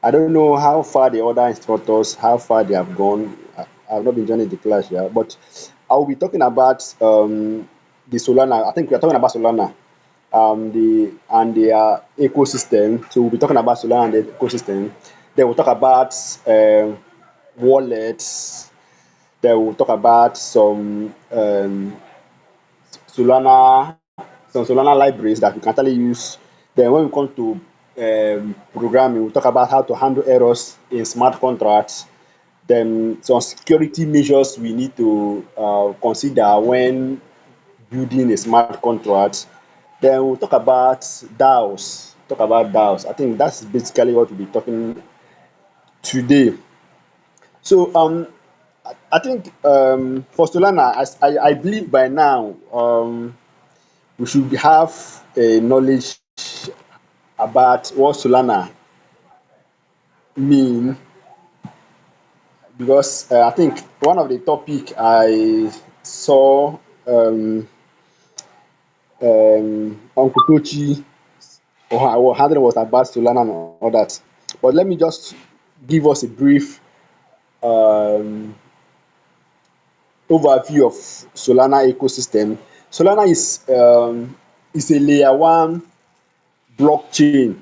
I don't know how far the other instructors, how far they have gone. I've not been joining the class yet, but I will be talking about the Solana. I think we are talking about Solana, the and their ecosystem. So we'll be talking about Solana and the ecosystem. Then we'll talk about wallets. Then we'll talk about Solana, some Solana libraries that you can actually use. Then when we come to programming, we'll talk about how to handle errors in smart contracts. Then some security measures we need to consider when building a smart contract. Then we'll talk about DAOs. Talk about DAOs. I think that's basically what we'll be talking today. So I think for Solana, I believe by now we should have a knowledge about what Solana mean, because I think one of the topic I saw Uncle Tochi or handling was about Solana and all that. But let me just give us a brief um, overview of Solana ecosystem. Solana is a layer one blockchain.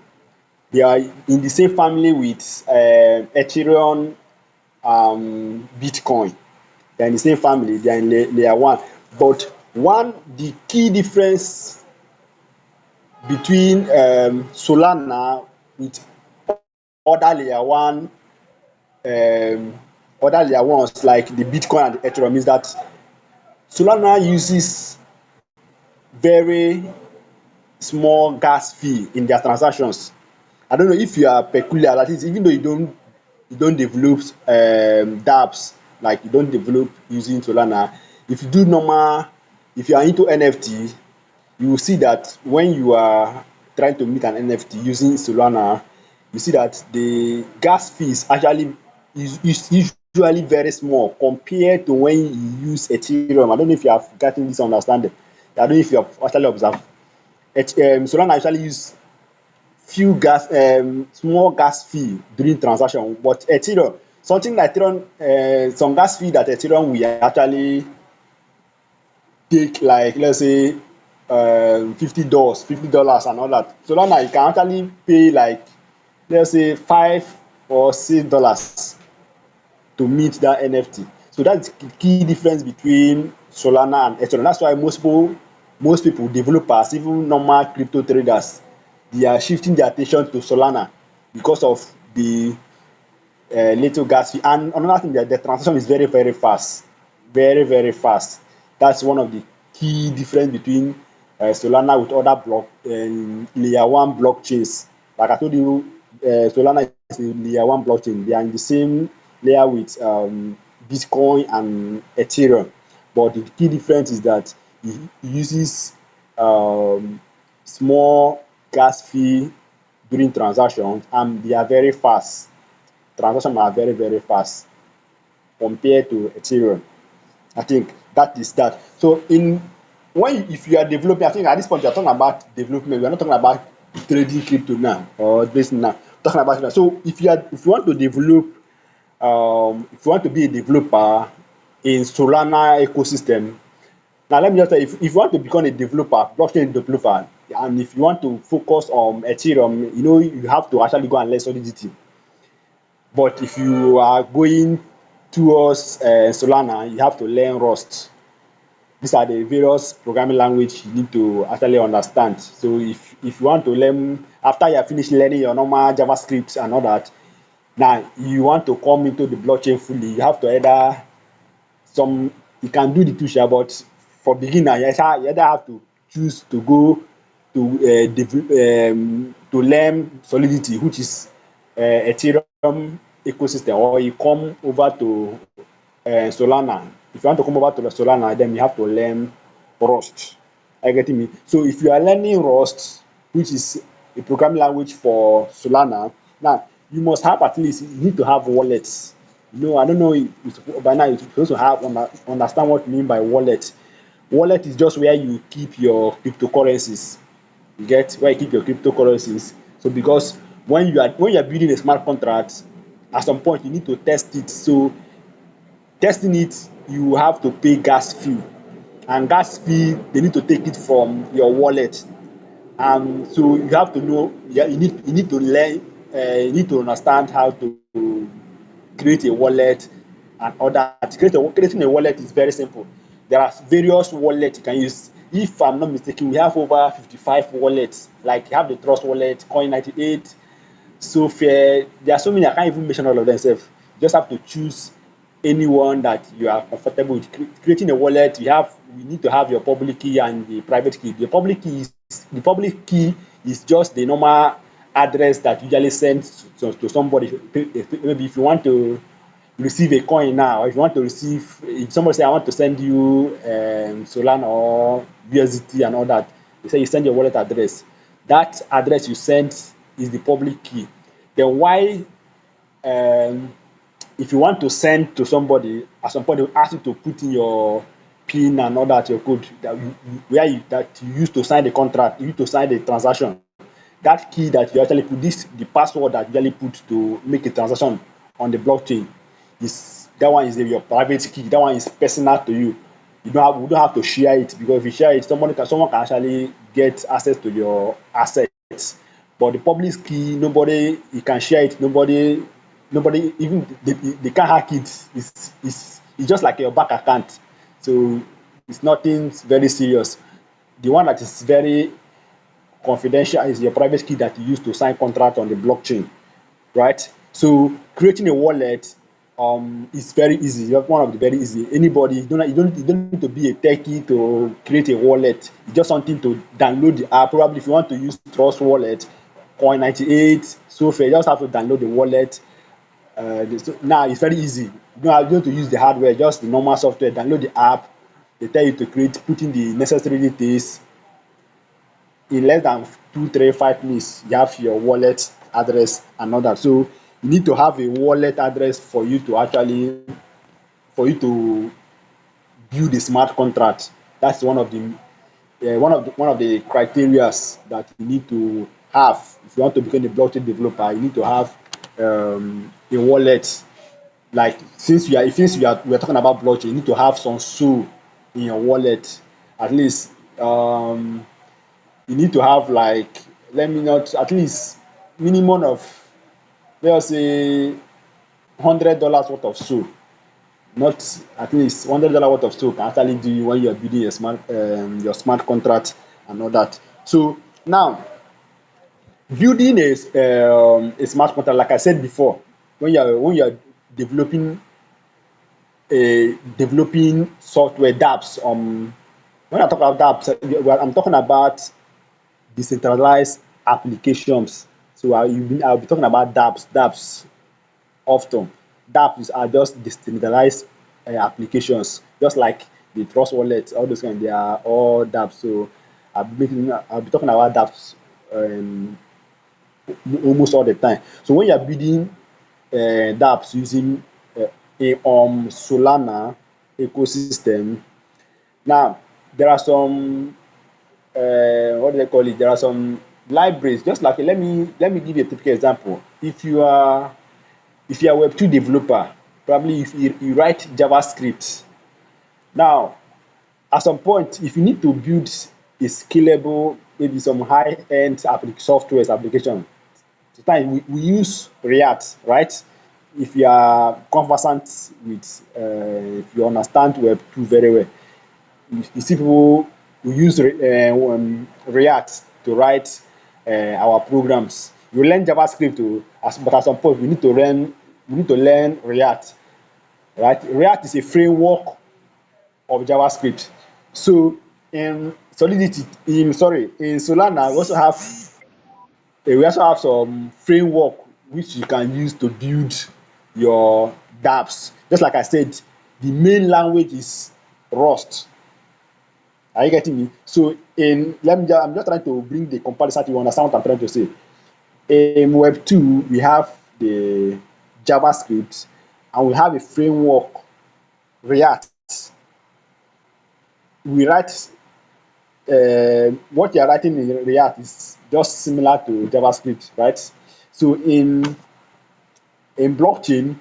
They are in the same family with Ethereum, Bitcoin. They are in the same family. They are in layer one. But the key difference between Solana with other layer one, um, other layer ones like the Bitcoin and the Ethereum is that Solana uses very small gas fee in their transactions. I don't know if you are peculiar, that is, even though you don't develop dApps, like you don't develop using Solana. If you do normal, if you are into NFT, you will see that when you are trying to meet an NFT using Solana, you see that the gas fee is actually is usually very small compared to when you use Ethereum. I don't know if you have gotten this understanding. I don't know if you have actually observed. Solana actually use small gas fee during transaction, but Ethereum, something like Ethereum, some gas fee that Ethereum will actually take, like let's say $50 and all that. Solana you can actually pay like let's say $5 or $6 to meet that NFT. So that's the key difference between Solana and Ethereum. That's why most people, developers, even normal crypto traders, they are shifting their attention to Solana because of the little gas fee. And another thing, that the transaction is very, very fast. Very, very fast. That's one of the key difference between Solana with other layer one blockchains. Like I told you, Solana is a layer one blockchain. They are in the same layer with Bitcoin and Ethereum. But the key difference is that it uses um, small gas fee during transactions, and they are very fast. Transactions are very, very fast compared to Ethereum. I think that is that. So if you are developing, I think at this point you are talking about development. We are not talking about trading crypto now or this now. We're talking about that. So if you want to develop, if you want to be a developer in Solana ecosystem, now let me just tell you, if you want to become a developer, blockchain developer, and if you want to focus on Ethereum, you have to actually go and learn Solidity. But if you are going towards Solana, you have to learn Rust. These are the various programming language you need to actually understand. So if you want to learn, after you have finished learning your normal JavaScript and all that, now you want to come into the blockchain fully, you have to either some you can do the two sha, but for beginner you either have to choose to go to to learn Solidity, which is Ethereum ecosystem, or you come over to Solana. If you want to come over to the Solana, then you have to learn Rust. Are you getting me? So if you are learning Rust, which is a programming language for Solana, now you must have, at least you need to have wallets. I don't know if by now you're supposed to have understand what you mean by wallet. Wallet is just where you keep your cryptocurrencies. You get where you keep your cryptocurrencies. So because when you are building a smart contract, at some point you need to test it. So testing it, you have to pay gas fee, and gas fee they need to take it from your wallet. So you have to know, yeah, you need to learn, you need to understand how to create a wallet and all that. Creating a wallet is very simple. There are various wallets you can use. If I'm not mistaken, we have over 55 wallets. Like you have the Trust wallet, Coin98, so fair. There are so many, I can't even mention all of them sef. You just have to choose anyone that you are comfortable with. Creating a wallet, you need to have your public key and the private key. The public key is just the normal address that you usually send to somebody. Maybe if you want to receive a coin now, or if you want to receive, if somebody say I want to send you Solana or USDT and all that, you say you send your wallet address. That address you send is the public key. Then why, um if you want to send to somebody, at some point they will ask you to put in your PIN and all that, your code that you use to sign the contract, you use to sign the transaction. That key that you actually put, the password that you usually put to make a transaction on the blockchain, is that one is your private key. That one is personal to you. We don't have to share it, because if you share it, someone can actually get access to your assets. But the public key, nobody, you can share it. Nobody even they can't hack it. It's just like your bank account. So it's nothing very serious. The one that is very confidential is your private key that you use to sign contract on the blockchain, right? So creating a wallet is very easy. One of the very easy. Anybody, you don't need to be a techie to create a wallet. It's just something to download the app. Probably if you want to use Trust Wallet, Coin98, so you just have to download the wallet. So now it's very easy. You don't have to use the hardware, just the normal software. Download the app. They tell you to put in the necessary details. In less than 2, 3, 5 minutes, you have your wallet address and all that. So you need to have a wallet address for you to build a smart contract. That's one of the criterias that you need to have if you want to become a blockchain developer. You need to have a wallet. Like, we're talking about blockchain, you need to have some soul in your wallet. At least you need to have, like, let me not at least minimum of, let us say, $100 worth of soul. Not at least $100 worth of soul can actually do you when you're building your smart contract and all that. So now, building a smart contract, like I said before, when you're developing software dapps. When I talk about dapps, I'm talking about decentralized applications. So I'll be talking about dapps often. Dapps are just decentralized applications, just like the Trust Wallet, all those kind. They are all dapps. So I'll be talking about dapps um, almost all the time. So when you're building dapps using a Solana ecosystem, now there are some what do they call it? There are some libraries. Just like, let me give you a typical example. If you are a Web2 developer, probably if you write JavaScript. Now, at some point, if you need to build a scalable, maybe some high-end software application, sometimes we use React, right? If you are conversant with, if you understand Web2 very well, you see people who use React to write our programs. You learn JavaScript but at some point we need to learn React, right? React is a framework of JavaScript. So in Solana, we also have some framework which you can use to build your dApps. Just like I said, the main language is Rust. Are you getting me? So I'm just trying to bring the comparison to you understand what I'm trying to say. In Web2, we have the JavaScript, and we have a framework, React. We write what you're writing in React is just similar to JavaScript, right? So in blockchain,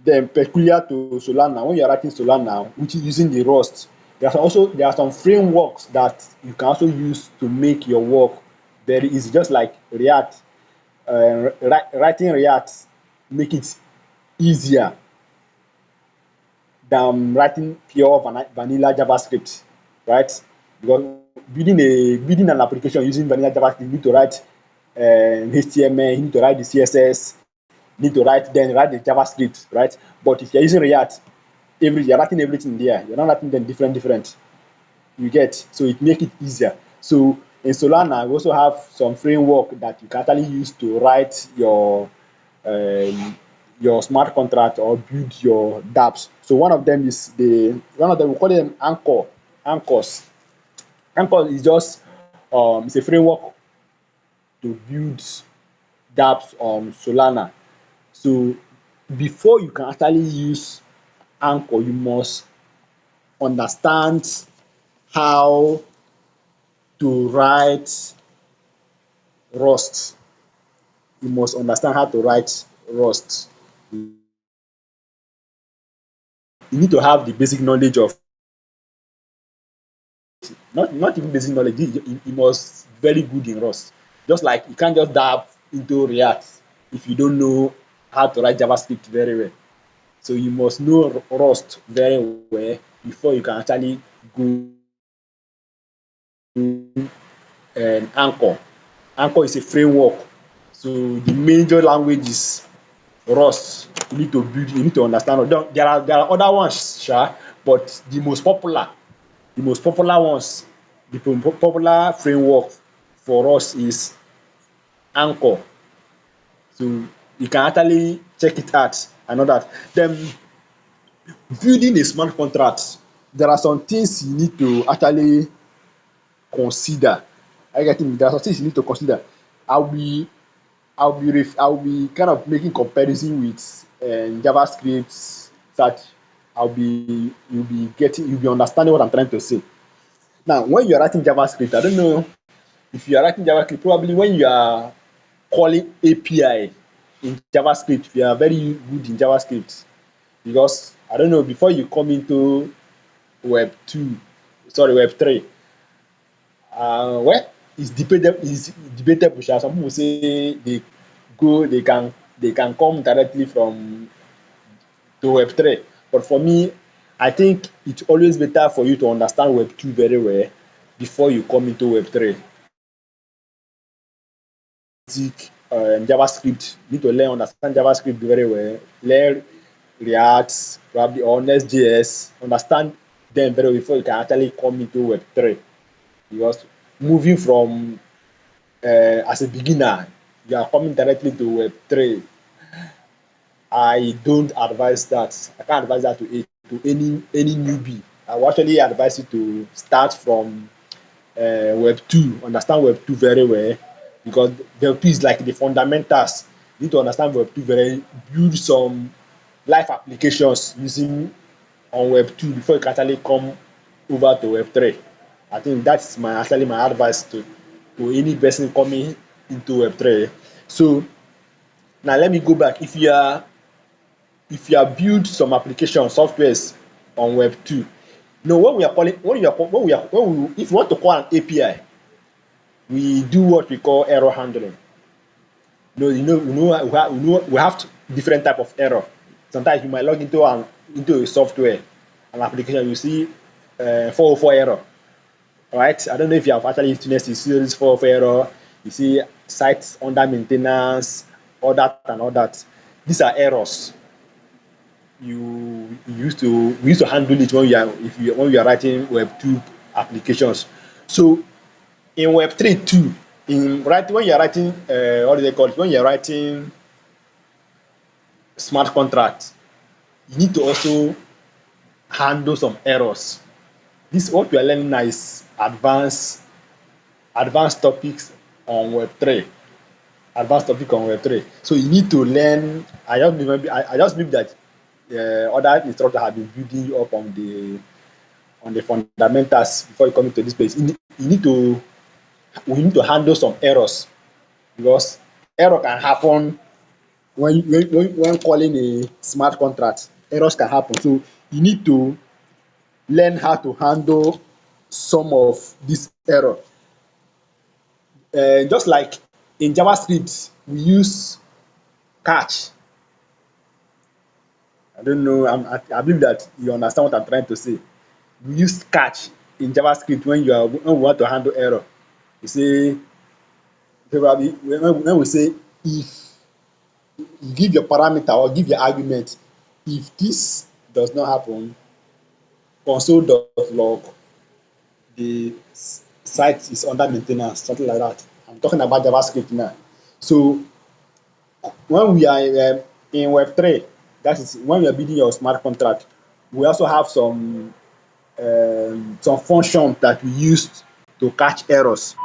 then peculiar to Solana, when you're writing Solana, which is using the Rust, there are some frameworks that you can also use to make your work very easy, just like React. Writing React make it easier than writing pure vanilla JavaScript, right? Because building an application using vanilla JavaScript, you need to write HTML, you need to write the CSS, you need to write the JavaScript, right? But if you're using React, you're writing everything there. You're not writing them different. You get, so it make it easier. So in Solana, we also have some framework that you can actually use to write your smart contract or build your dApps. So one of them we call them anchors. Anchor is just it's a framework to build dApps on Solana. So before you can actually use Anchor, you must understand how to write Rust. You must understand how to write Rust. You need to have the basic knowledge of, not even basic knowledge, you must be very good in Rust. Just like you can't just dive into React if you don't know how to write JavaScript very well. So you must know Rust very well before you can actually go Anchor. Anchor is a framework. So the major language is Rust. You need to understand. There are other ones, sha, but the most popular ones, the popular framework for us is Anchor. So you can actually check it out and all that. Then building a smart contract, there are some things you need to actually consider. Are you getting me? There are some things you need to consider. I'll be I'll be kind of making comparison with JavaScript, such. You'll be understanding what I'm trying to say. Now, when you're writing JavaScript, I don't know if you are writing JavaScript, probably when you are calling API in JavaScript, if you are very good in JavaScript, because I don't know, before you come into Web 3, well, it's debatable. Some people say they can come directly from to Web 3. But for me, I think it's always better for you to understand Web 2 very well before you come into Web 3. Basic JavaScript, you need to understand JavaScript very well, learn React, probably or Next.js, understand them very well before you can actually come into Web 3. Because moving from as a beginner, you are coming directly to Web 3. I don't advise that. I can't advise that to any newbie. I will actually advise you to start from Web 2, understand Web 2 very well, because Web 2 is like the fundamentals. You need to understand Web 2 very, build some live applications using on Web 2 before you can actually come over to Web 3. I think that's my advice to any person coming into Web 3. So now let me go back. If you are build some application softwares on Web 2, no, when we are calling when you are when we if you want to call an API, we do what we call error handling. We have different type of error. Sometimes you might log into a software, an application, you see 404 error. All right. I don't know if you have actually experienced, you see this 404 error, you see sites under maintenance, all that and all that. These are errors. We used to handle it when you are writing Web 2 applications. So in Web 3 too, when you are writing what do they call it? When you are writing smart contracts, you need to also handle some errors. This what we are learning now is advanced topics on Web 3. Advanced topic on Web 3. So you need to learn. I just believe that other instructors have been building you up on the fundamentals before you come into this place. You need to we need to handle some errors, because Error can happen when calling a smart contract. Errors can happen. So you need to learn how to handle some of this error. Just like in JavaScript, we use catch. I don't know. I believe that you understand what I'm trying to say. We use catch in JavaScript when we want to handle error. You say probably when we say if you give your parameter or give your argument, if this does not happen, console.log the site is under maintenance, something like that. I'm talking about JavaScript now. So when we are in Web3, that is when you are building your smart contract, we also have some functions that we use to catch errors.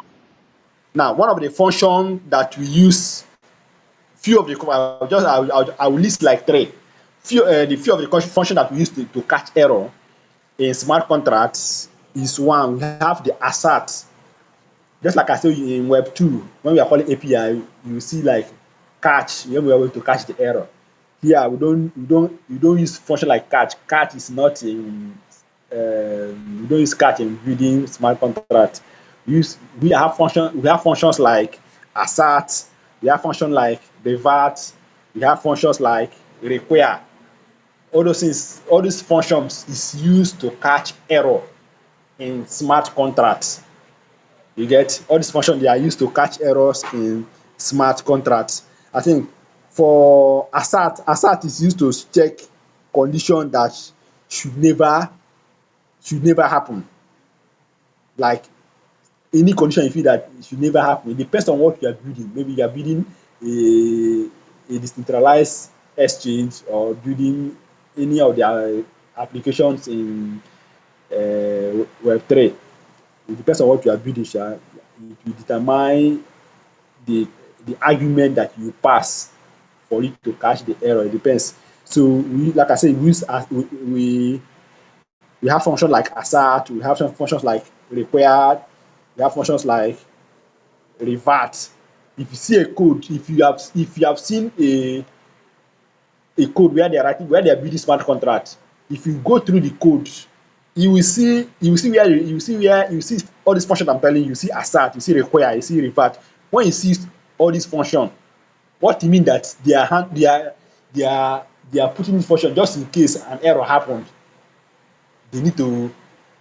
Now, one of the functions that we use, few of the I will list like three. Few of the function that we use to catch error in smart contracts is one. We have the assert. Just like I said in Web 2, when we are calling API, you see like catch, when we are able to catch the error. Here we don't use function like catch. Catch is not in we don't use catch in building smart contract. We have functions like assert, we have functions like revert, we have functions like require. All those things, all these functions is used to catch error in smart contracts. You get all these functions, they are used to catch errors in smart contracts. I think for assert is used to check condition that should never should never happen. Like any condition you feel that it should never happen. It depends on what you are building. Maybe you are building a decentralized exchange or building any of their applications in Web3. It depends on what you are building. Sha. It will determine the the argument that you pass for it to catch the error. It depends. So we, like I said, we use we have functions like assert, we have some functions like required, we have functions like revert. If you see a code, if you have seen a code where they are writing, where they are building smart contract, if you go through the code, you see all these functions I'm telling you. You see assert, you see require, you see revert. When you see all these functions, what you mean that they are they are putting in function just in case an error happened. They need to,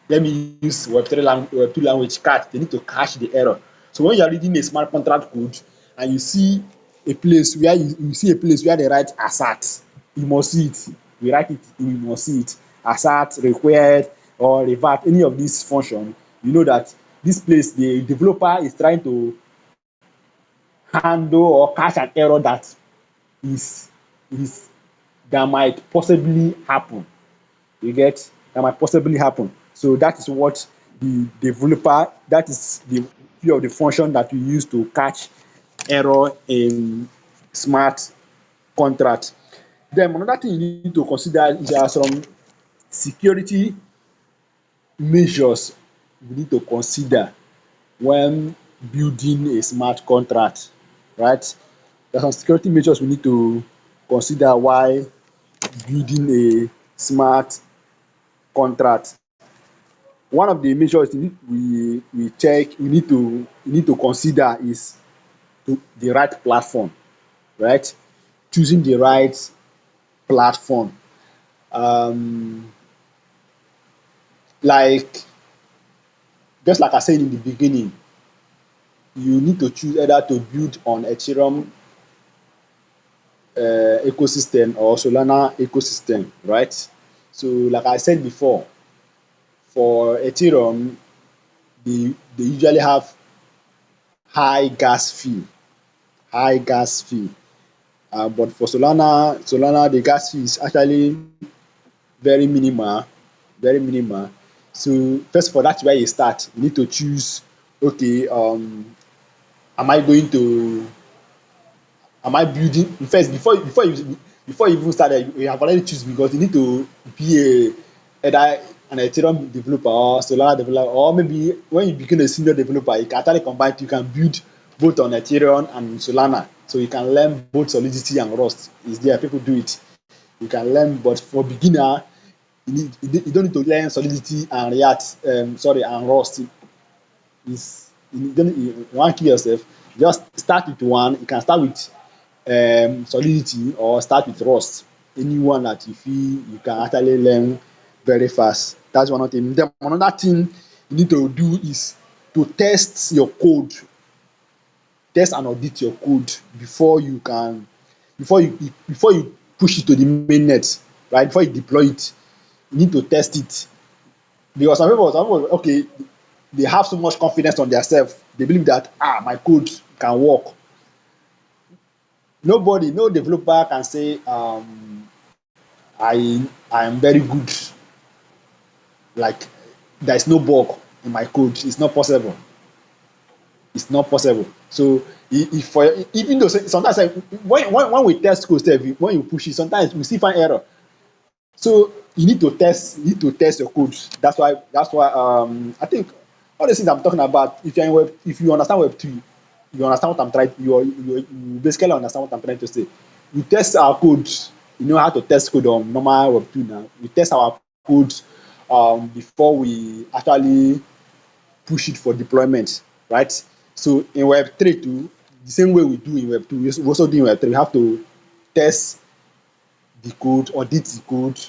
let me use Web2 language, catch. They need to catch the error. So when you are reading a smart contract code and you see a place where you see a place where they write assert, you must see it. We write it, you must see it. Assert, required, or revert, any of these functions, you know that this place, the developer is trying to handle or catch an error that is is that might possibly happen. You get, that might possibly happen. So that is what the developer, that is the few of the function that we use to catch error in smart contract. Then another thing you need to consider is there are some security measures you need to consider when building a smart contract, right? There are some security measures we need to consider while building a smart contract. One of the measures we check, we need to consider is the right platform, right? Choosing the right platform. Um, like just like I said in the beginning, you need to choose either to build on Ethereum ecosystem or Solana ecosystem, right? So like I said before, for Ethereum, they usually have high gas fee, high gas fee. But for Solana, the gas fee is actually very minimal, very minimal. So first of all, that's where you start. You need to choose, okay, am I going to, am I building first before you even start, you have already choose, because you need to be either an Ethereum developer or Solana developer, or maybe when you become a senior developer, you can actually combine, you can build both on Ethereum and Solana. So you can learn both Solidity and Rust. Is there, people do it. You can learn, but for beginner, you don't need to learn Solidity and React. And Rust. Is you don't you want to kill yourself. Just start with one. You can start with Solidity or start with Rust. Anyone that you feel you can actually learn very fast. That's one of the thing. Then another thing you need to do is to test your code, test and audit your code before you can before you push it to the mainnet, right? Before you deploy it, you need to test it. Because some people okay, they have so much confidence on themselves. They believe that my code can work. Nobody, no developer can say I am very good. Like there is no bug in my code. It's not possible. It's not possible. So if for even though sometimes when we test code sef, when you push it, sometimes we still find error. So you need to test your code. That's why I think all the things I'm talking about, if you understand Web3, you understand what I'm trying you basically understand what I'm trying to say. We test our code. You know how to test code on normal Web2 now. We test our code before we actually push it for deployment, right? So in Web3 too, the same way we do in Web2, we also do in Web3. We have to test the code, audit the code.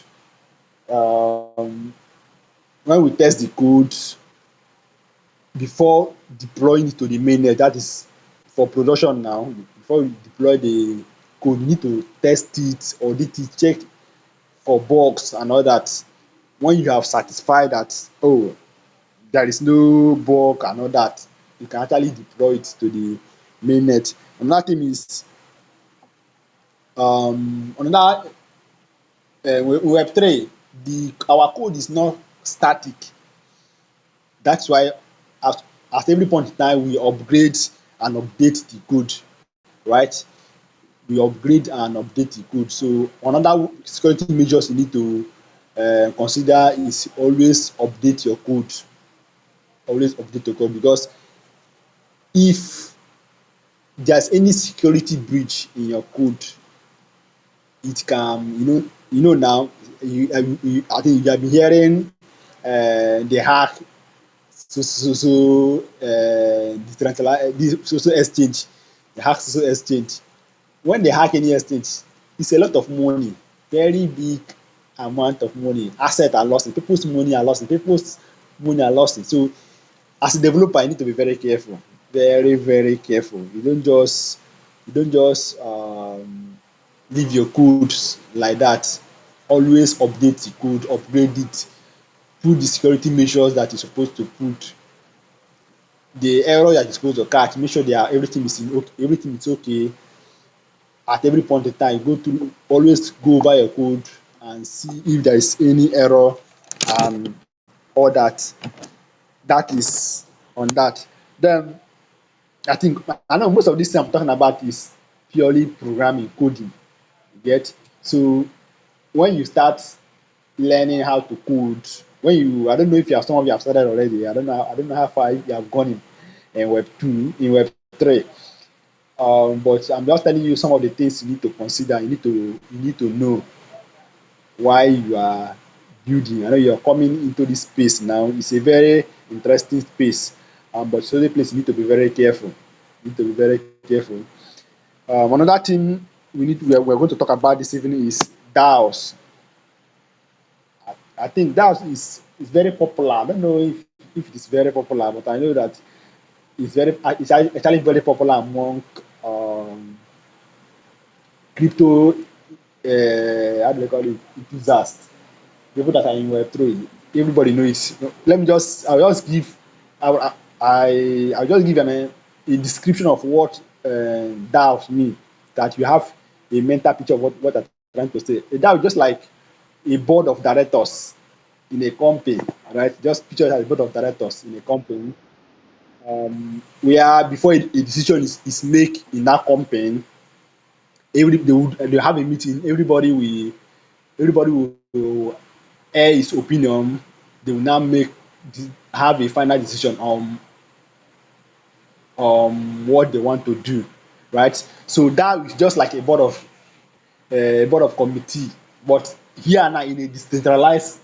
Um, when we test the code before deploying it to the mainnet, that is for production now. Before we deploy the code, we need to test it, audit it, check for bugs and all that. When you have satisfied that, oh, there is no bug and all that, you can actually deploy it to the mainnet. Another thing is another Web3, the our code is not static. That's why at, at every point in time we upgrade and update the code, right? We upgrade and update the code. So another security measures you need to consider is always update your code. Always update your code, because if there's any security breach in your code, it can, now, I think you have been hearing the hack decentralized this so exchange, they hack so exchange. When they hack any exchange, it's a lot of money, very big amount of money. Assets are lost, people's money are lost, people's money are lost. So as a developer, you need to be very careful, very very careful. You don't just leave your codes like that. Always update the code, upgrade it, put the security measures that you're supposed to put. The error that you're supposed to catch, make sure everything is okay. At every point in time, go through, always go over your code and see if there is any error and all that. That is on that. Then I think I know most of this thing I'm talking about is purely programming, coding. You get? So when you start learning how to code, I don't know if you have some of you have started already. I don't know how far you have gone in Web2, in Web3. But I'm just telling you some of the things you need to consider. You need to know why you are building. I know you're coming into this space now. It's a very interesting space. But so the place you need to be very careful. You need to be very careful. Another thing we're going to talk about this evening is DAOs. I think DAOs is very popular. I don't know if it is very popular, but I know that it's actually very popular among crypto, how do they call it, enthusiasts, people that are in Web3. Everybody knows it. I'll just give a description of what DAOs mean, that you have a mental picture of what I'm trying to say. A DAO is just like a board of directors in a company, right? Just picture it as a board of directors in a company, where before a decision is made in that company, they have a meeting. Everybody will air his opinion. They will now have a final decision what they want to do, right? So that is just like a board of committee, but here now in a decentralized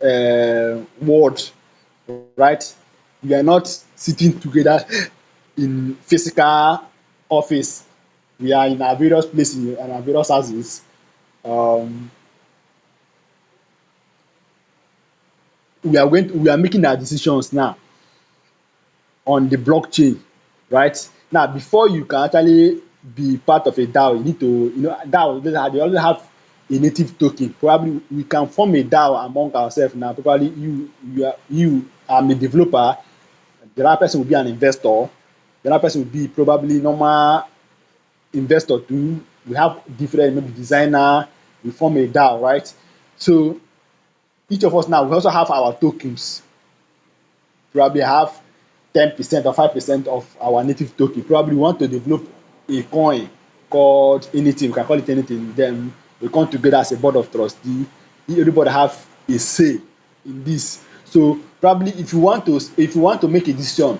world, right? We are not sitting together in physical office. We are in our various places and our various houses. Um, we are making our decisions now on the blockchain, right? Now, before you can actually be part of a DAO, you need to, DAO, they already have a native token. Probably we can form a DAO among ourselves now. Probably you are a developer, the other person will be an investor, the other person will be probably normal investor too. We have different maybe designer, we form a DAO, right? So each of us now we also have our tokens. Probably have 10% or 5% of our native token. Probably we want to develop a coin called anything, we can call it anything. Then we come together as a board of trustee. Everybody have a say in this. So probably if you want to make a decision,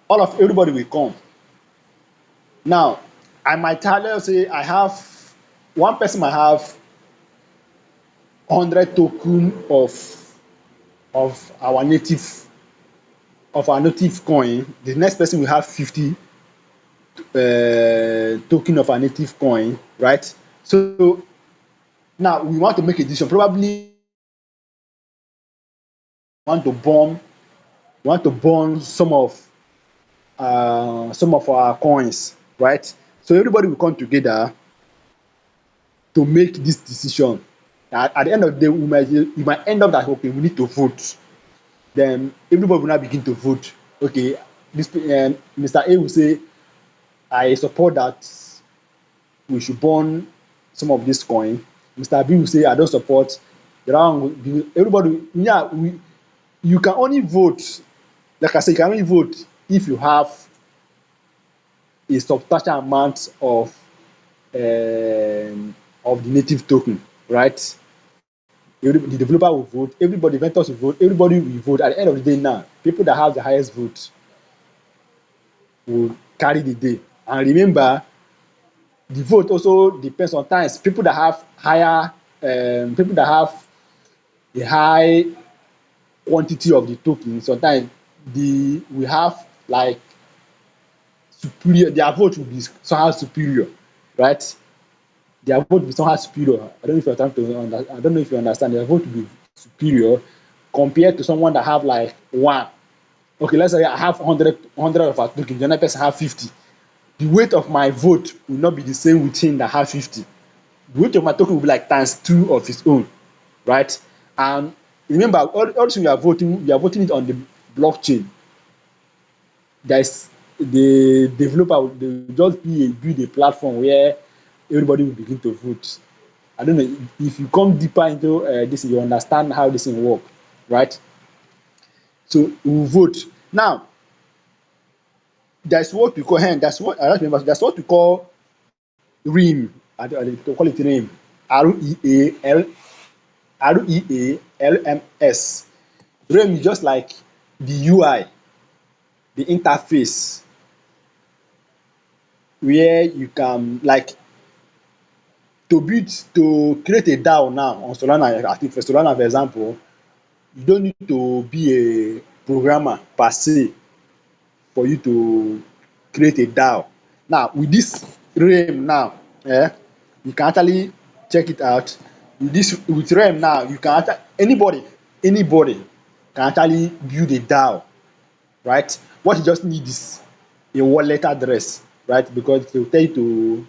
all of everybody will come. Now, I might tell you say I have one person might have 100 token of our native coin. The next person will have 50 token of our native coin, right? So now we want to make a decision. Probably want to burn want to burn some of our coins, right? So everybody will come together to make this decision. At the end of the day, we might end up that okay, we need to vote. Then everybody will now begin to vote. Okay, Mr. A will say, I support that we should burn some of this coin. Mr. B will say, I don't support. The other one will be, everybody, yeah, you can only vote, like I say, you can only vote if you have a substantial amount of the native token, right? The developer will vote, everybody, vendors will vote, everybody will vote. At the end of the day now, people that have the highest vote will carry the day. And remember, the vote also depends. Sometimes people that have a high quantity of the token, sometimes we have like superior, their vote will be somehow superior, right? Their vote will be somehow superior. I don't know if you understand. Their vote will be superior compared to someone that have like one. Okay, let's say I have 100 of our tokens, the other person have 50. The weight of my vote will not be the same with him that have 50. The weight of my token will be like times two of his own, right? And remember, all this we are voting it on the blockchain. There's the developer will just build a platform where everybody will begin to vote. I don't know if you come deeper into this, you understand how this thing work, right? So we will vote. Now, there's what we call that's what I don't remember. That's what we call REAM. I call it REAM. REALMS. REAM is just like the UI, the interface, where you can like to create a DAO now on Solana. I think for Solana, for example, you don't need to be a programmer per se for you to create a DAO. Now, with this realm now, you can actually check it out. With realm now, you can anybody can actually build a DAO, right? What you just need is a wallet address, right? Because it will tell you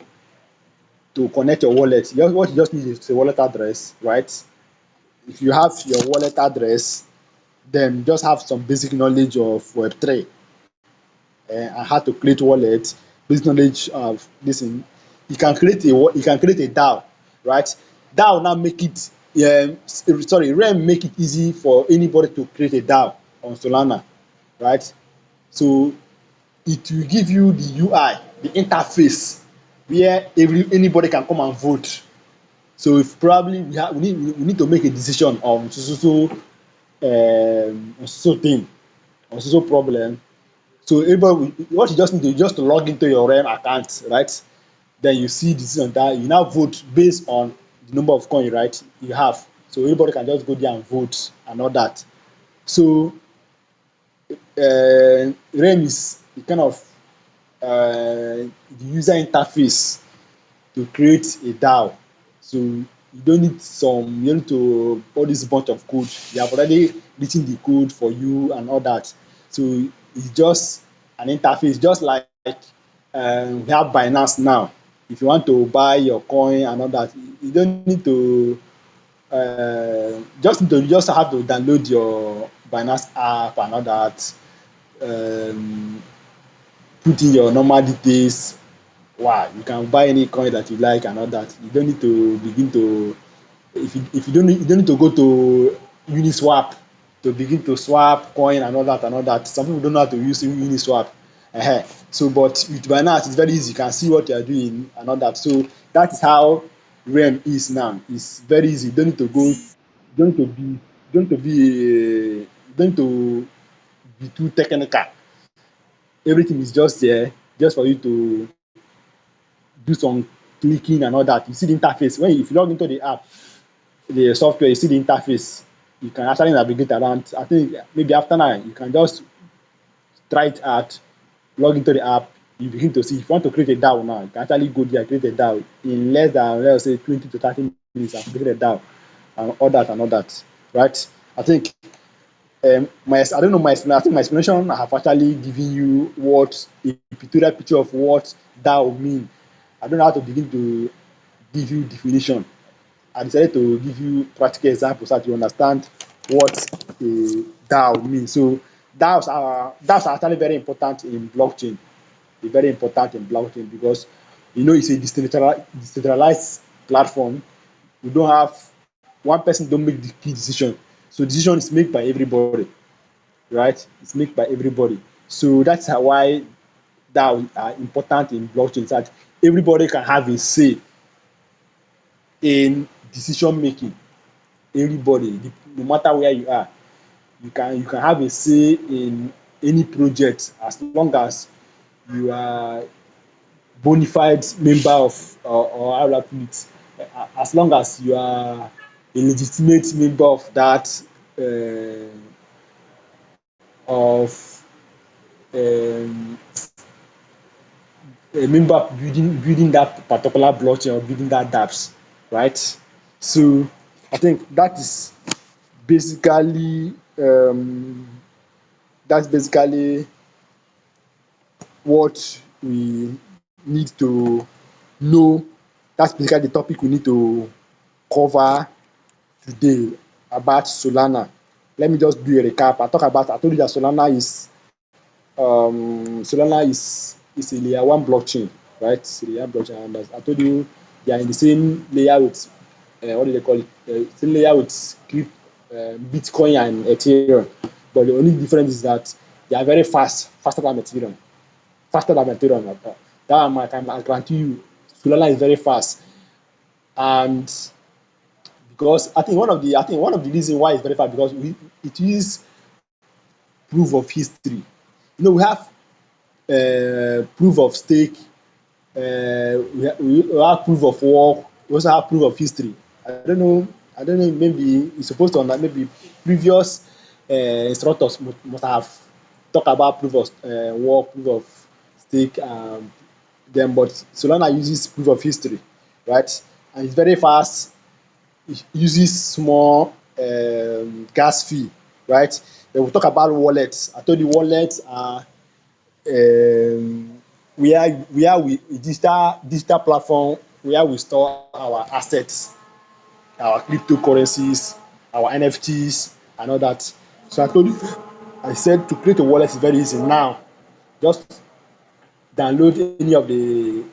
to connect your wallet. What you just need is a wallet address, right? If you have your wallet address, then just have some basic knowledge of Web3 and how to create wallet, basic knowledge of this thing. You can create a DAO, right? DAO now make it sorry, REM make it easy for anybody to create a DAO on Solana, right? So it will give you the UI, the interface where anybody can come and vote. So if probably we need to make a decision on so thing, on so problem. So everybody, what you just need to just to log into your REM account, right? Then you see this and that. You now vote based on the number of coin, right? You have. So everybody can just go there and vote and all that. So REM is the kind of the user interface to create a DAO. So you don't need some, you don't need to all this bunch of code. You have already written the code for you and all that. So it's just an interface, just like we have Binance now. If you want to buy your coin and all that, you don't need to just have to download your Binance app and all that. Um, Put in your normal details. Wow, you can buy any coin that you like and all that. You don't need to begin to, if you don't need to go to Uniswap to begin to swap coin and all that and all that. Some people don't know how to use Uniswap. So but with Binance it's very easy. You can see what you are doing and all that. So that is how REM is now. It's very easy. You don't need to go, you don't need to be, you don't need to be you don't need to be too technical. Everything is just there just for you to do some clicking and all that. You see the interface. When if you log into the app, the software, you see the interface. You can actually navigate around. I think maybe after now, you can just try it out, log into the app, you begin to see. If you want to create a DAO now, you can actually go there, create a DAO in less than, let's say, 20 to 30 minutes and create a DAO and all that, right? I think I don't know my explanation. I think my explanation have actually given you what a pictorial picture of what DAO mean. I don't know how to begin to give you definition. I decided to give you practical examples so that you understand what a DAO means. So DAOs are actually very important in blockchain. They're very important in blockchain because it's a decentralized platform. We don't have one person don't make the key decision. So decision is made by everybody, right? It's made by everybody. So that's why DAO are important in blockchain. So that everybody can have a say in decision making. Everybody, no matter where you are, you can have a say in any project as long as you are bona fide member of, or how do I put it, as long as you are a legitimate member of that, of um, a member building that particular blockchain or building that dApps, right? So I think basically that's basically what we need to know. That's basically the topic we need to cover today about Solana. Let me just do a recap. I told you that Solana is a layer one blockchain, right? It's a layer one blockchain, and I told you they are in the same layer with what do they call it? Same layer with Bitcoin and Ethereum, but the only difference is that they are very faster than Ethereum, faster than Ethereum. That one I guarantee you, Solana is very fast, and because I think one of the reasons why it's very fast because it is proof of history. We have proof of stake, we have proof of work, we also have proof of history. I don't know, maybe it's supposed to maybe previous instructors must have talked about proof of work, proof of stake, then but Solana uses proof of history, right? And it's very fast. It uses small gas fee, right? Then we talk about wallets. I told you wallets are where we digital platform where we store our assets, our cryptocurrencies, our NFTs and all that. So I said to create a wallet is very easy now. Just download any of the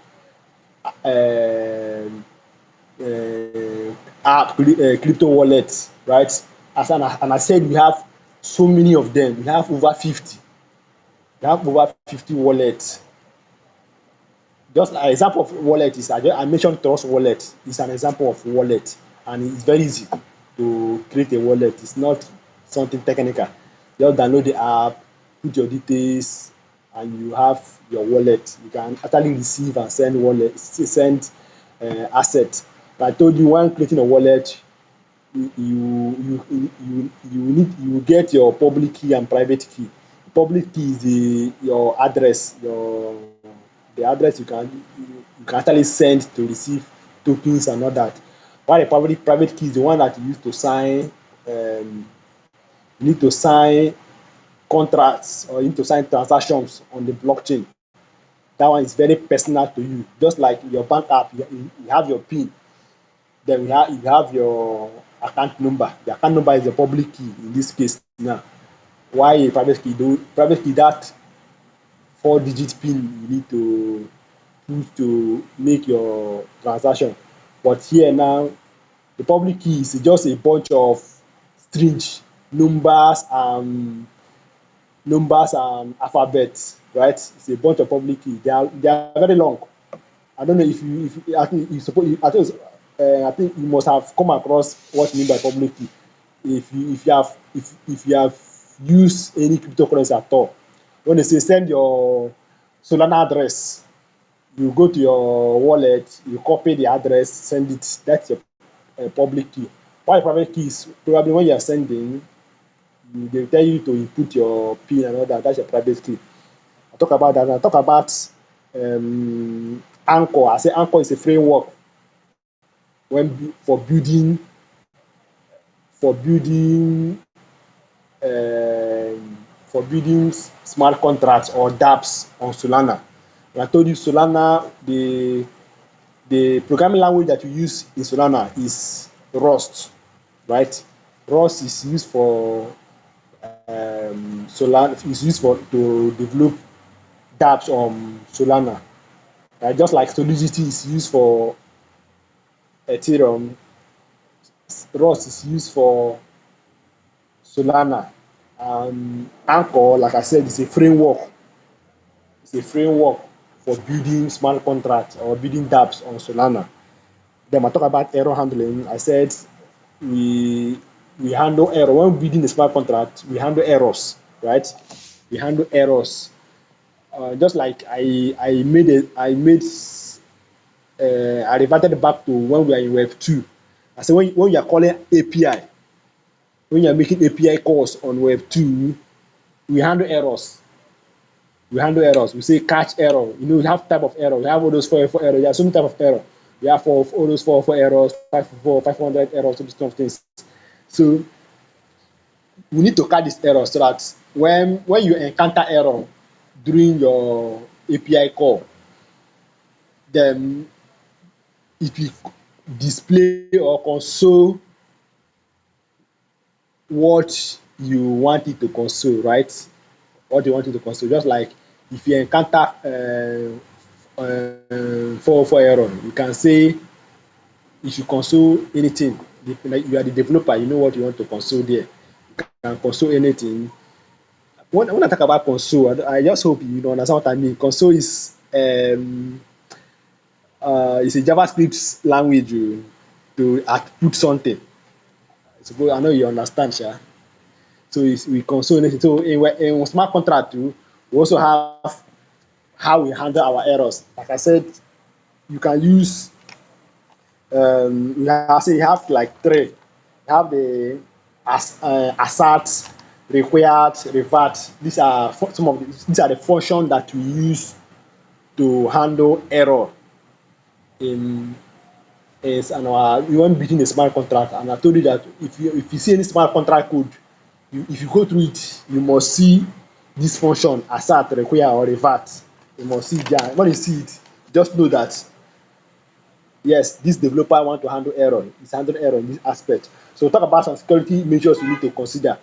um app, crypto wallets, right? And I said we have so many of them. We have over 50 wallets. Just an example of wallet is I mentioned Trust Wallet is an example of wallet, and it's very easy to create a wallet. It's not something technical. Just download the app, put your details and you have your wallet. You can actually receive and send assets. I told you, when creating a wallet, you get your public key and private key. Public key is your address, the address you can actually send to receive tokens and all that. While the private key is the one that you use to sign, you need to sign contracts, or you need to sign transactions on the blockchain. That one is very personal to you. Just like your bank app, you have your PIN, then you have your account number. The account number is the public key in this case now. Why a private key? Private key, that 4-digit PIN you need to put to make your transaction. But here now, the public key is just a bunch of strange numbers and alphabets, right? It's a bunch of public keys. They are very long. I don't know if you I think you suppose I think you must have come across what you mean by public key. If you have used any cryptocurrency at all, when they say send your Solana address, you go to your wallet, you copy the address, send it. That's your public key. Why private key is probably when you are sending, they tell you to input your PIN and all that. That's your private key. I talk about that. I talk about Anchor. I say Anchor is a framework for building smart contracts or dApps on Solana. And I told you Solana, the programming language that you use in Solana is Rust, right? Rust is used for Solana is used for to develop dApps on Solana. Just like Solidity is used for Ethereum, Rust is used for Solana. Anchor, like I said, is a framework. It's a framework for building smart contracts or building dApps on Solana. Then I talk about error handling. I said we we handle error when building a smart contract. We handle errors, right? We handle errors. Just like I reverted back to when we are in Web 2. I said when you are calling API, when you are making API calls on Web 2, we handle errors. We say catch error. We have type of error. We have all those 404 errors. There are so many type of error. We have all those 404 errors, 504, 500 errors, so these kind of things. So we need to catch these errors so that when you encounter error during your API call, then it will display or console what you want it to console, right? What you want it to console. Just like if you encounter 404 error, you can say you should console anything. Like you are the developer, you know what you want to console there. You can console anything. When I talk about console, I just hope you understand what I mean. Console is a JavaScript language to output something. Suppose I know you understand, sha. So we console anything. So in smart contract too, we also have how we handle our errors. Like I said, you can use you have like three. You have the assert, required, revert. These are the functions that we use to handle error in is and our we want building a smart contract. And I told you that if you see any smart contract code, if you go through it, you must see this function assert, require or revert. You must see it there. When you see it, just know that yes, this developer want to handle error. He's handling error in this aspect. So talk about some security measures you need to consider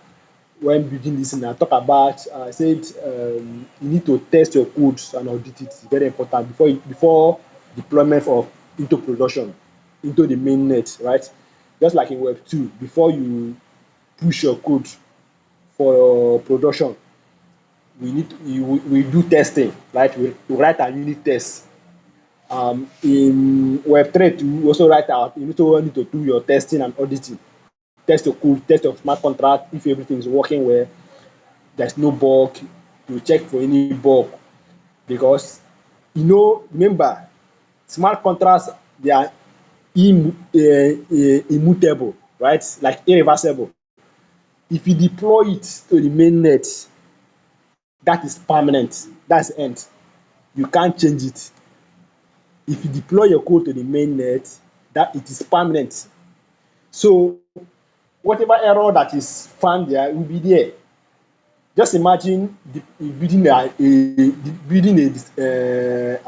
when building this. And I talk about I said you need to test your codes and audit it. It's very important before deployment of into production, into the main net, right? Just like in Web 2, before you push your code for production, we do testing, right? We write our unit test. In Web3 too, you also write out, you also need to do your testing and auditing. Test your code, test your smart contract. If everything is working well, there's no bug, you check for any bug. because remember, smart contracts, they are immutable, right? Like irreversible. If you deploy it to the main net, that is permanent. That's the end. You can't change it. If you deploy your code to the main net, that it is permanent. So whatever error that is found there will be there. Just imagine building an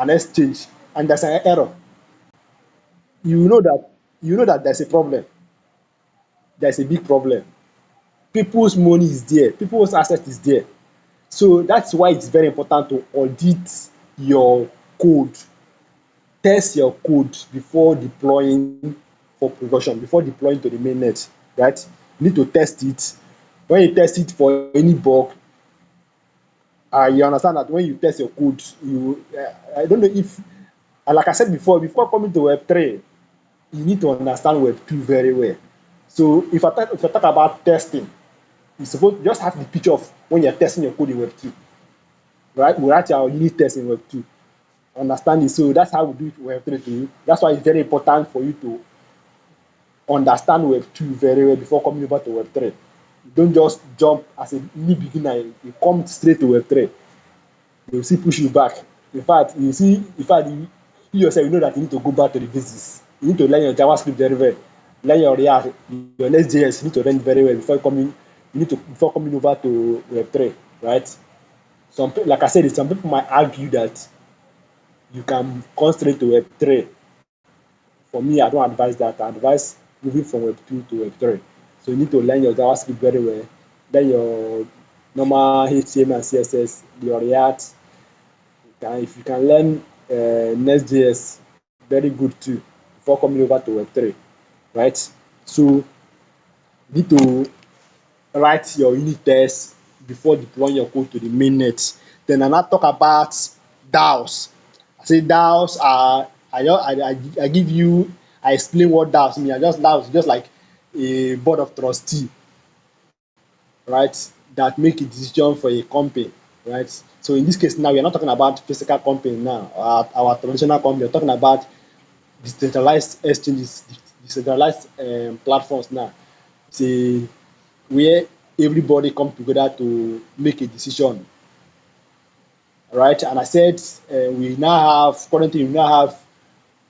exchange and there's an error. You know that there's a problem. There's a big problem. People's money is there. People's asset is there. So that's why it's very important to audit your code, test your code before deploying for production, before deploying to the mainnet, right? You need to test it. When you test it for any bug, you understand that when you test your code, I don't know if, like I said before coming to Web3, you need to understand Web2 very well. So if I talk about testing, you suppose just have the picture of when you're testing your code in Web2, right? We write our unit test in Web2. Understand it. So that's how we do it in Web3 to you. That's why it's very important for you to understand Web2 very well before coming over to Web3. Don't just jump as a new beginner, you come straight to Web3. They will still push you back. You yourself, you know that you need to go back to the basics. You need to learn your JavaScript very well. Learn your React, your Next.js, you need to learn very well before coming over to Web3, right? Like I said, some people might argue that you can come straight to Web3. For me, I don't advise that. I advise moving from Web2 to Web3. So you need to learn your JavaScript very well, learn your normal HTML and CSS, your React. If you can learn Next.js, very good too, before coming over to Web3, right? So you need to write your unit test before deploying your code to the mainnet. Then I now talk about DAOs. I say DAOs are, I give you, I explain what DAOs mean. DAOs just like a board of trustee, right? That make a decision for a company, right? So in this case now, we are not talking about physical company now, our traditional company. We're talking about decentralized exchanges, decentralized platforms now. Say where everybody come together to make a decision, right? And I said we now have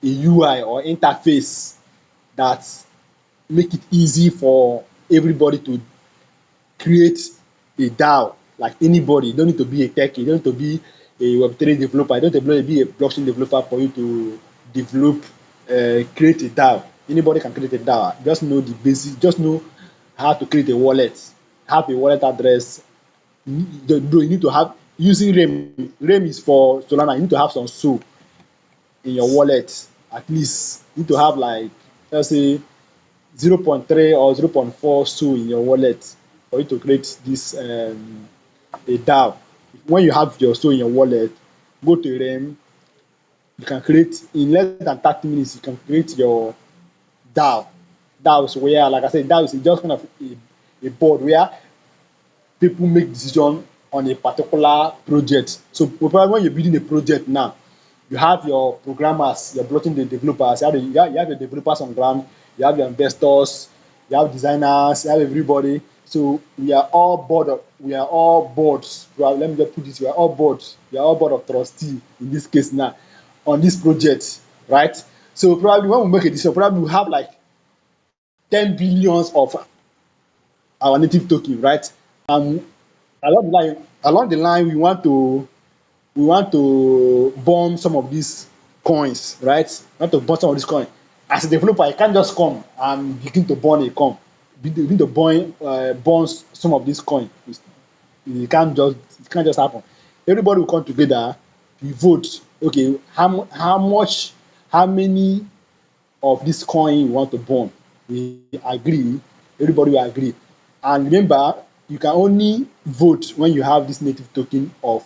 a UI or interface that make it easy for everybody to create a DAO. Like anybody, you don't need to be a techie, you don't need to be a Web3 developer, you don't need to be a blockchain developer for you to develop, create a DAO. Anybody can create a DAO. Just know the basic, just know how to create a wallet, have a wallet address. You need to have using REM. REM is for Solana. You need to have some SOL in your wallet. At least you need to have like, let's say, 0.3 or 0.4 SOL in your wallet for you to create this a DAO. When you have your SOL in your wallet, go to REM. You can create in less than 30 minutes. You can create your DAO. DAO is where, like I said, DAO is just kind of a board where people make decision on a particular project. So probably when you're building a project now, you have your programmers, you're blocking the developers, you have your developers on ground, you have your investors, you have designers, you have everybody. So we are all boards. Well, let me just put this, we are all board of trustee in this case now on this project, right? So probably when we make a decision, probably we have like 10 billions of our native token, right? And along the line we want to burn some of these coins, right? We want to burn some of these coins. As a developer, you can't just come and begin to burn a coin. Begin to burn some of these coins. It can't just happen. Everybody will come together, we vote. Okay, how many of this coin you want to burn? We agree. Everybody will agree. And remember, you can only vote when you have this native token of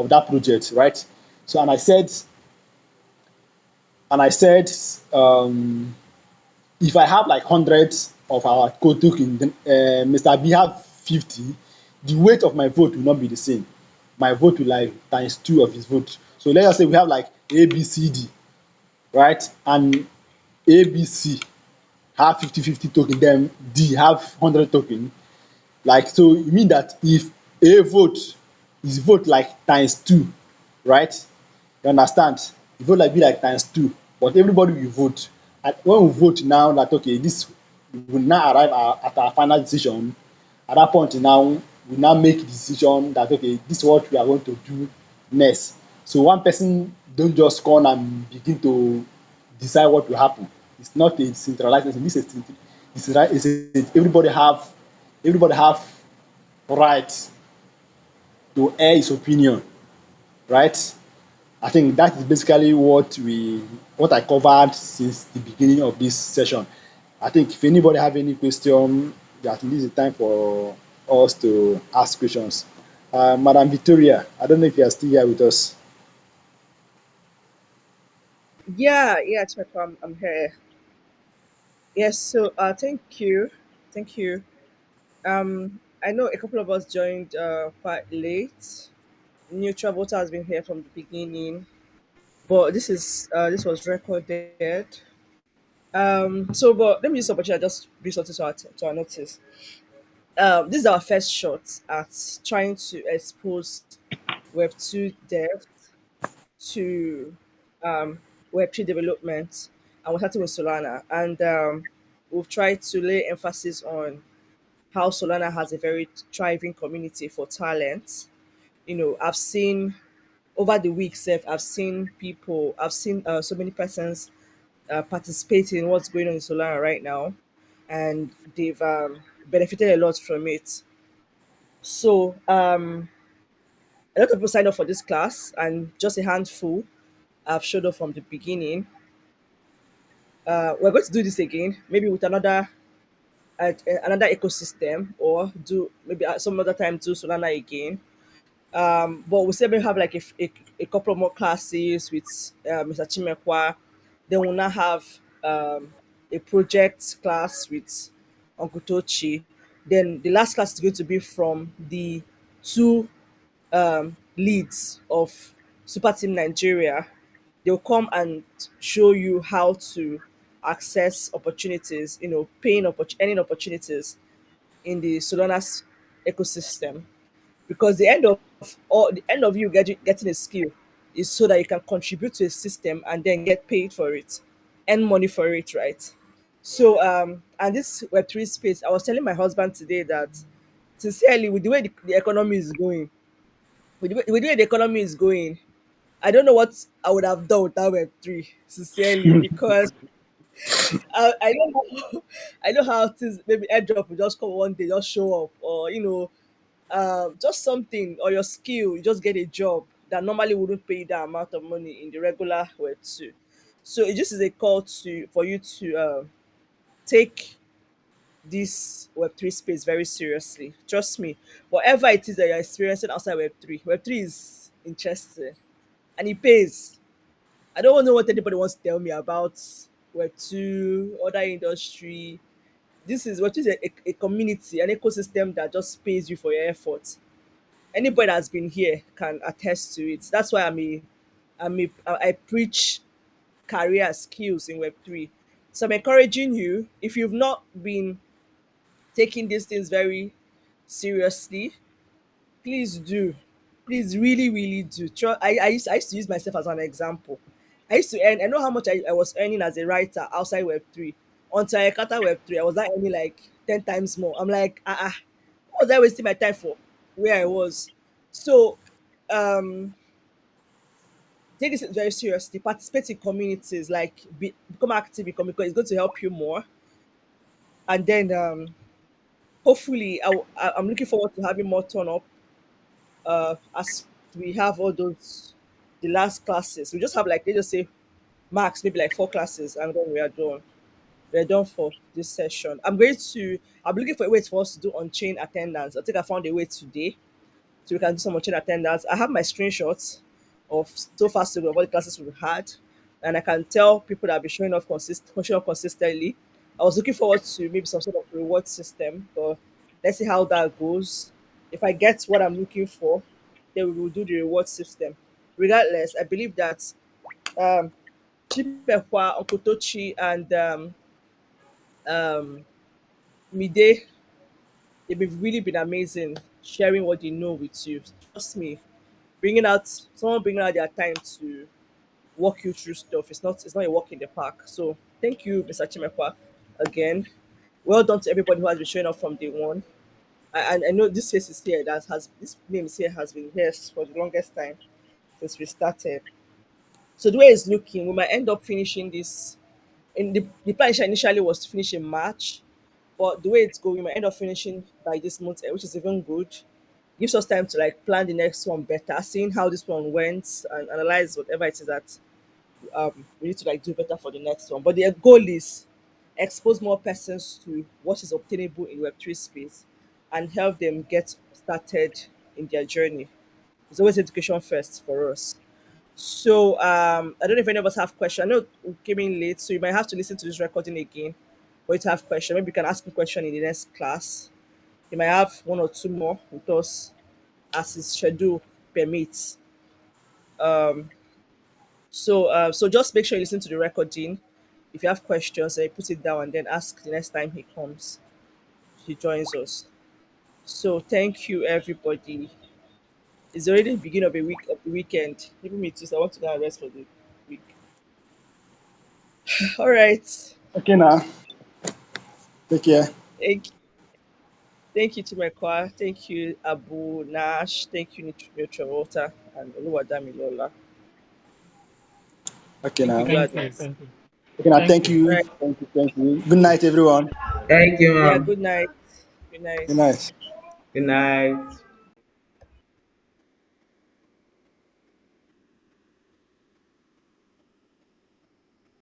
that project, right? So and I said, um, if I have like hundreds of our code token, then Mr. B have 50, the weight of my vote will not be the same. my vote will like times two of his vote. So let us say we have like A, B, C, D, right? And A, B, C have 50-50 token, then D have 100 token. Like, so you mean that if A vote, his vote like times two, right? You understand? The vote like be like times two, but everybody will vote. And when we vote now that okay, this we will now arrive at our final decision. At that point now, we now make the decision that okay, this is what we are going to do next. So one person don't just come and begin to decide what will happen. It's not a centralized thing. This is everybody have right to air his opinion, right? I think that is basically what I covered since the beginning of this session. I think if anybody have any question, I think this is the time for us to ask questions. Madam Victoria, I don't know if you are still here with us. Yeah, yeah, Chekwa, I'm here. Yes, so thank you. I know a couple of us joined quite late. Neutral voter has been here from the beginning, but this was recorded. But let me use this opportunity just bring something to our notice. This is our first shot at trying to expose Web2 dev to um, Web3 development, and we're starting with Solana. And we've tried to lay emphasis on how Solana has a very thriving community for talent. I've seen over the weeks, I've seen so many persons participate in what's going on in Solana right now, and they've benefited a lot from it. So, a lot of people signed up for this class, and just a handful have showed up from the beginning. We're going to do this again, maybe with another ecosystem, or do maybe at some other time do Solana again. But we still may have like a couple of more classes with Mr. Chimekwa. Then we'll now have a project class with Uncle Tochi. Then the last class is going to be from the two leads of Super Team Nigeria. They'll come and show you how to access opportunities, earning opportunities in the Solana's ecosystem, because the end of you getting a skill is so that you can contribute to a system and then get paid for it, earn money for it, right? So and this Web3 space, I was telling my husband today that sincerely, with the way the economy is going, with the way the economy is going, I don't know what I would have done without Web3, sincerely, because I know how, I know how things, maybe airdrop will just come one day, just show up, or just something, or your skill, you just get a job that normally wouldn't pay you that amount of money in the regular Web too. So it just is a call to for you to take this Web3 space very seriously. Trust me, whatever it is that you're experiencing outside Web3 is interesting and it pays. I don't know what anybody wants to tell me about Web2, other industry. This is what is a community, an ecosystem that just pays you for your efforts. Anybody that's been here can attest to it. That's why I preach career skills in Web3. So I'm encouraging you, if you've not been taking these things very seriously, please do. Please really, really do. I used to use myself as an example. I used to earn, I know how much I was earning as a writer outside Web3. Until I encountered Web3, I was not earning like 10 times more. I'm like, what was I wasting my time for where I was? So, um, take this very seriously. Participate in communities, like become active in community, because it's going to help you more. And then, hopefully, I'm looking forward to having more turn up as we have all those the last classes. We just have like, they just say max maybe like four classes, and then we are done. We're done for this session. I'm looking for a way for us to do on chain attendance. I think I found a way today, so we can do some on chain attendance. I have my screenshots of so far so good of all the classes we've had, and I can tell people that have been showing up consistently. I was looking forward to maybe some sort of reward system, but let's see how that goes. If I get what I'm looking for, then we will do the reward system. Regardless, I believe that um, Chipekwa, Okotochi, and um, Mide, they've really been amazing sharing what they know with you. Trust me, bringing out their time to walk you through stuff. It's not a walk in the park. So thank you, Mr. Chimekwa, again. Well done to everybody who has been showing up from day one. And I know this face is here that has this name is here has been here for the longest time since we started. So the way it's looking, we might end up finishing this. In the plan initially was to finish in March, but the way it's going, we might end up finishing by this month, which is even good. Gives us time to like plan the next one better, seeing how this one went and analyze whatever it is that we need to like do better for the next one. But the goal is expose more persons to what is obtainable in Web3 space and help them get started in their journey. It's always education first for us. So I don't know if any of us have questions. I know we came in late, so you might have to listen to this recording again for you to have questions. Maybe you can ask a question in the next class. You might have one or two more with us as his schedule permits. So just make sure you listen to the recording. If you have questions, put it down and then ask the next time he joins us. So thank you everybody. It's already the beginning of a week of the weekend. Even me too, so I want to go and rest for the week. All right. Okay, now take care. Thank thank you to my choir. Thank you, Abu Nash. Thank you, Neutral Water and Oluwadami Lola. Okay, Thank you, now. Thank you. Gladness. Thank you. Okay, now. Thank Thank you. you. Right. Thank you. Thank you. Good night, everyone. Thank you, Yeah, ma'am. good night. Good Good night. night. Good night.